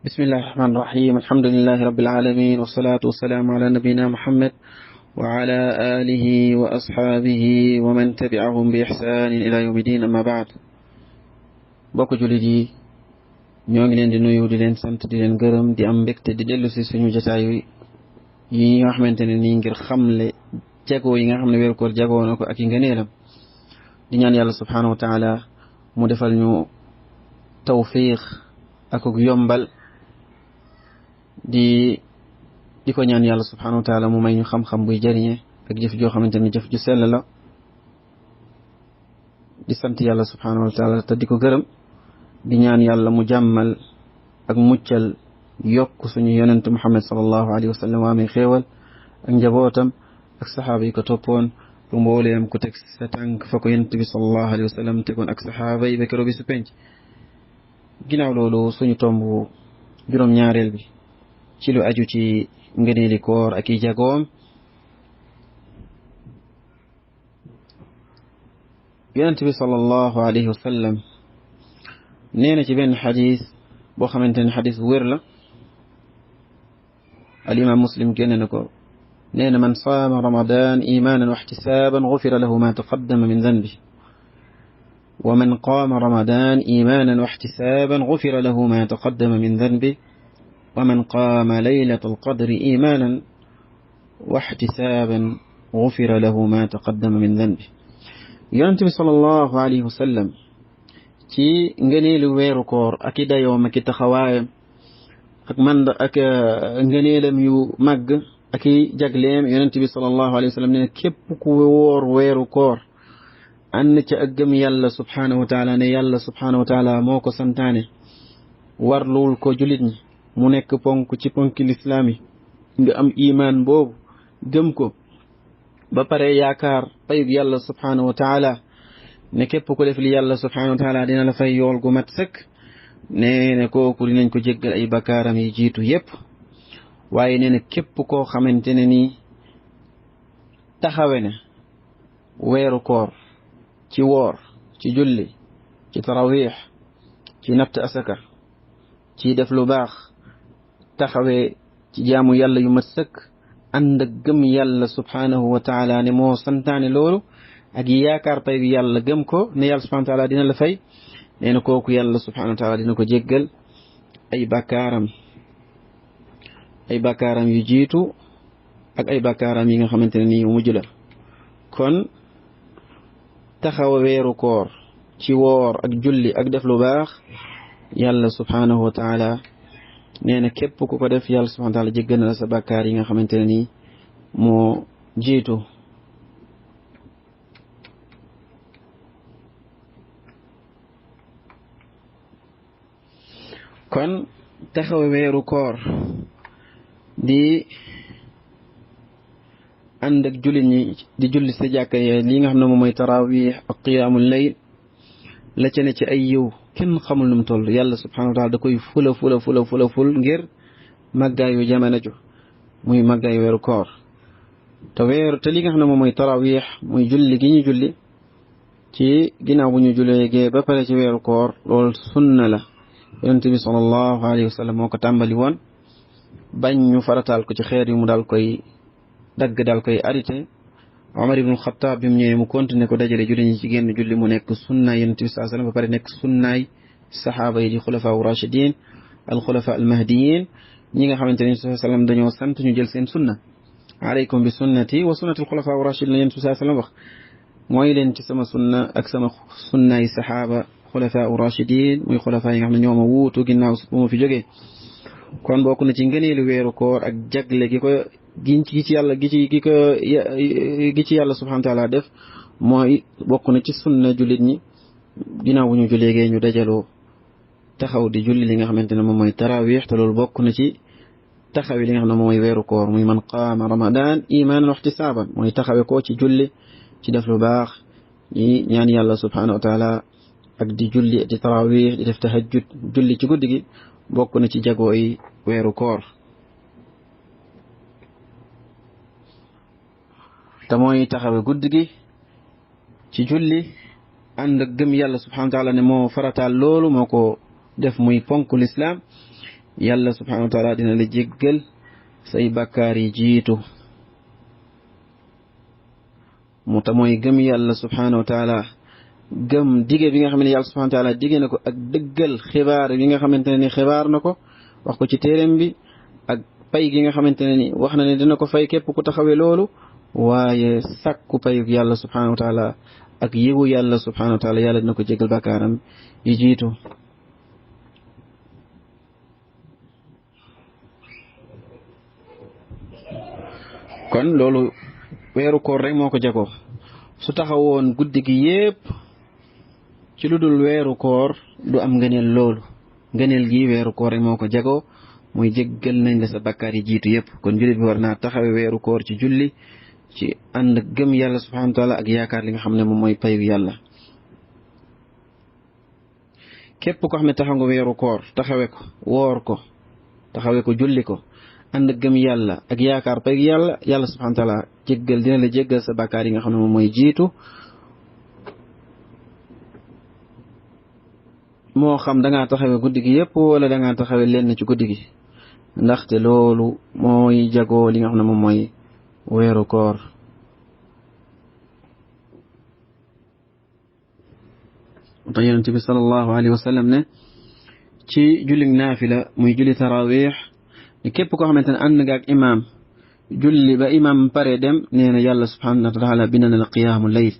بسم الله الرحمن الرحيم الحمد لله رب العالمين والصلاة والسلام على نبينا محمد وعلى آله وأصحابه ومن تبعهم بإحسان إلى يوم الدين أما بعد bokk jullit yi ñoo ngi leen di nuyu di leen sant di leen gërëm di am mbégte di dellu si suñu jotaayu yi nga xamante ne nii ngir xamle jagoo yi nga xam ne weeru koor jagoo na ko ak yi ngëneelam di ñaan yàlla subhaanahu wa taala mu defal ñu tawfiq ak yombal di ko ñaan yàlla subhanahu wa taala mu may ñu xam-xam buy jëriñe ak jëf joo xamante ni jëf ju sell la di sant yàlla subhanahu wa taala te di ko gërëm di ñaan yàlla mu jàmmal ak muccal yokk suñu yonent muhammad sallallahu alayhi wa sallam waa may xéewal ak njabootam ak saxaaba yi ko toppoon bu mbooleem ku teg sa tànk fa ko yonent bi sallallahu alayhi wa sallam tegoon ak saxaaba yi ba keroog bi su penc ginnaaw loolu suñu tomb juróom-ñaareel bi ci lu aju ci ngëneeli koor ak i jagoom yonent bi sallallahu alayhi wa sallam nee na ci benn xadis boo xamante ne xadis bu wér la al imam muslim génne na ko nee na man saama ramadan imanan wa ixtisaaban gufira lahu ma taqaddama min danbi wa man qaama ramadan imanan wa ixtisaaban gufira lahu ma taqaddama min danbi ومن قام ليلة القدر إيمانا واحتسابا غفر له ما تقدم من ذنبه yonent bi sallallahu alayhi wa sallam ci ngëneelu weeru koor ak i dayoom ak i taxawaayam ak ngëneelam yu màgg ak i jagleem yonent bi sallallahu alayhi wa sallam nee na képp ku wóor weeru koor ànd ca ak gëm yàlla subhanahu wa taala ne yàlla subhanahu wa taala moo ko santaane warlul ko julit ñi mu nekk ponk ci ponki lislaam yi nga am imaan boobu gëm ko ba pare yaakaar payub yàlla subhanahu wa taala ne képp ko def li yàlla subhanahu wa taala dina la fay yool gu mat sëkk nee na kooku dinañ ko jéggal ay bakkaaram yi jiitu yépp waaye nee na képp koo xamante ne nii taxawe na weeru koor ci woor ci julli ci tarawix ci natt asaka ci def lu baax taxawee ci jaamu yàlla yu mat sëkk ànd ak gëm yàlla subhanahu wa taala ne moo santaane loolu ak yaakaar pay bi yàlla gëm ko ne yàlla subhanahu wa taala dina la fay nee na kooku yàlla subhanahu wa taala dina ko jéggal ay bakkaaram yu jiitu ak ay bakkaaram yi nga xamante ne nii mujj la kon taxaw weeru koor ci woor ak julli ak def lu baax yàlla subhanahu wa taala nee na képp ku ko def yàlla subhanahu wa taala jéggal na la sa bàkkaar yi nga xamante ne nii moo jiitu kon taxaw weeru koor di ànd ak jullit ñi di julli sa jàkka yee li nga xam ne moom mooy tarawih ak qiyaamul layl la ca ne ci ay yiw kenn xamul nu mu toll yàlla subhanahu wa taala da koy ful ngir màggaayu jamono ju muy màggaayu weeru koor te li nga xam ne moom mooy tarawih muy julli gi ñu julli ci ginnaaw bu ñu julleegee ba pare ci weeru koor loolu sunna la yonent bi sallallahu alayhi wa sallam moo ko tàmbali woon bañ ñu farataal ko ci xeer yi mu daal koy dagg daal koy arrêté Omar ibn Khattab bi mu ñëwee mu continué ko dajale julli ñi ci génn julli mu nekk sunnaay yonent bi sallallahu alayhi wa sallam ba pare nekk sunnaay saxaaba yi di xulafa u rachidin al xulafa al mahdiyin ñi nga xamante ne sallallahu alayhi wa sallam dañoo sant ñu jël seen sunna alaykum bi sunnati wa sunnati al xulafa u rachidin la yonent bi sallallahu alayhi wa sallam wax mooy leen ci sama sunna ak sama sunnaay saxaaba xulafa u rachidin muy xulafa yi nga xam ne ñoo ma wuutu ginnaaw bu ma fi jógee kon bokk na ci ngëneelu weeru koor ak jagle gi ko gi ci yàlla subhanahu wa taala def mooy bokk na ci sunna jullit ñi ginnaaw bu ñu julleegee ñu dajaloo taxaw di julli li nga xamante ne moom mooy tarawih te loolu bokk na ci taxawi li nga xam ne moom mooy weeru koor muy man qaama ramadan imanan wa ihtisaban mooy taxawe ko ci julli ci def lu baax ñi ñaan yàlla subhanahu wa taala ak di julli di tarawih di def tahajjud julli ci guddi gi bokk na ci jagoo yi weeru koor te mooy taxawe guddi gi ci julli ànd ak gëm yàlla subhanahu wa taala ne moo farataal loolu moo ko def muy ponk lislaam yàlla subhanahu wa taala dina la jéggal say bàkkaar yi jiitu mu ta mooy gëm yàlla subhanahu wa taala gëm dige bi nga xam ne yàlla subhanahu wa taala dige na ko ak dëggal xibaar bi nga xamante ne ni xibaar na ko wax ko ci téeréem bi ak pay gi nga xamante ne ni wax na ne dina ko fay képp ku taxawee loolu waaye sàkku payuk yàlla subhanahu wa taala ak yëgu yàlla subhanahu wa taala yàlla dina ko jégal bàkkaaram yi jiitu kon loolu weeru koor rek moo ko jagoo su taxawoon guddi gi yépp ci lu dul weeru koor du am ngëneel loolu ngëneel gi weeru koor rek moo ko jagoo muy jéggal nañ la sa bakkaar yi jiitu yépp kon jullit bi war naa taxawe weeru koor ci julli ci ànd gëm yàlla subhanahu wa taala ak yaakaar li nga xam ne moom mooy payu yàlla képp ko xam ne taxaw nga weeru koor taxawe ko woor ko taxawe ko julli ko ànd gëm yàlla ak yaakaar payu yàlla yàlla subhanahu wa taala jéggal dina la jéggal sa bakkaar yi nga xam ne moom mooy jiitu moo xam dangaa taxawe guddi gi yépp wala dangaa taxawe lenn ci guddi gi ndaxte loolu mooy jagoo li nga xam ne moom mooy weeru koor te yonent bi sallallahu alayhi wa sallam ne ci julli naafila muy julli tarawih ni képp koo xamante ne ànd nga ak imaam julli ba imaam pare dem nee na yàlla subhanahu wa taala bind na la qiyaamu layl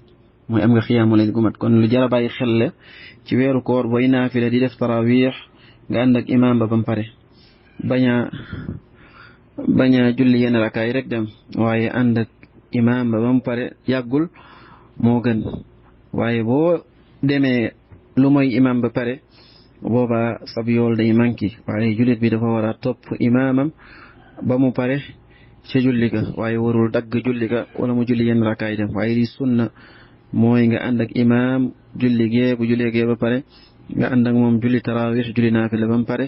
mooy am nga qiyaamu layl gu mat kon lu jar a bàyyi xel la ci weeru koor booy naafila di def tarawih nga ànd ak imaam ba bam pare bañ a julli yenn rakaay rek dem waaye ànd ak imaam ba bam pare yàggul moo gën waaye boo demee lu mooy imaam ba pare booba sab yool day manki waaye jullit bi dafa war a topp imaamam ba mu pare ca julli ga waaye warul dagg julli ga wala mu julli yenn rakaay dem waaye li sunna mooy nga ànd ak imaam julli gee bu julli gee ba pare nga ànd ak moom julli tarawih julli naafila ba mu pare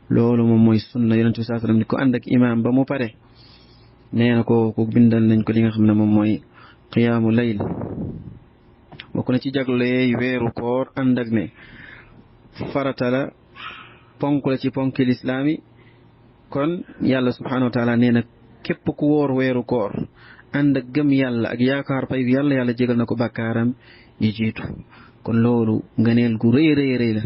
loolu moom mooy sunna yonent bi sallallahu alayhi wasallam ni ko ànd ak imaam ba mu pare nee na ko bindal nañ ko li nga xam ne moom mooy qiyaamu layl bokk na ci jagleey weeru koor ànd ak ne farata la ponk la ci ponki lislaam yi kon yàlla subhanahu wa taala nee na képp ku wóor weeru koor ànd ak gëm yàlla ak yaakaar pay yàlla yàlla jégal na ko bàkkaaram yi jiitu kon loolu ngëneel gu rëy rëy rëy la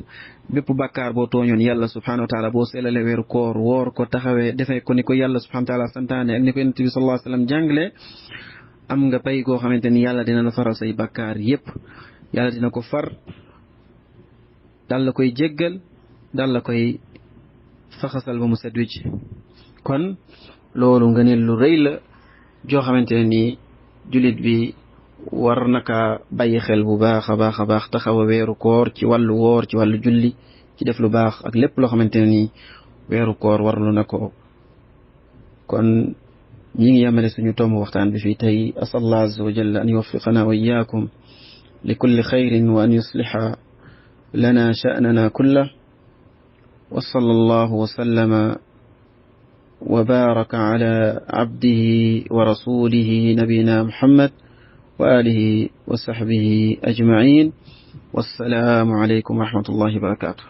bépp bàkkaar boo tooñoon yàlla subhanahu wa taala boo sellale weeru koor woor ko taxawee defee ko ni ko yàlla subhanahu wa taala santaane ak ni ko yonent bi sallallahu alayhi wasallam jàngale am nga pay goo xamante ni yàlla dina la faral say bàkkaar yépp yàlla dina ko far dal la koy jéggal dal la koy faxasal ba mu set wicc kon loolu ngëneel lu rëy la joo xamante ne nii jullit bi war naka bàyyi xel bu baax a baax a baax taxaw a weeru koor ci wàllu woor ci wàllu julli ci def lu baax ak lépp loo xamante ne nii weeru koor warlu na ko kon ñi ngi yamale suñu tomb waxtaan bi fii tey asallah azza wa jalla an yuwaffiqana wa iyyakum li kulli xayrin wa an yusliha lana sha'nana kullah wa sallallahu wa sallama wa baraka ala abdihi wa rasulihi nabiyina muhammad وآله وصحبه أجمعين والسلام عليكم ورحمة الله وبركاته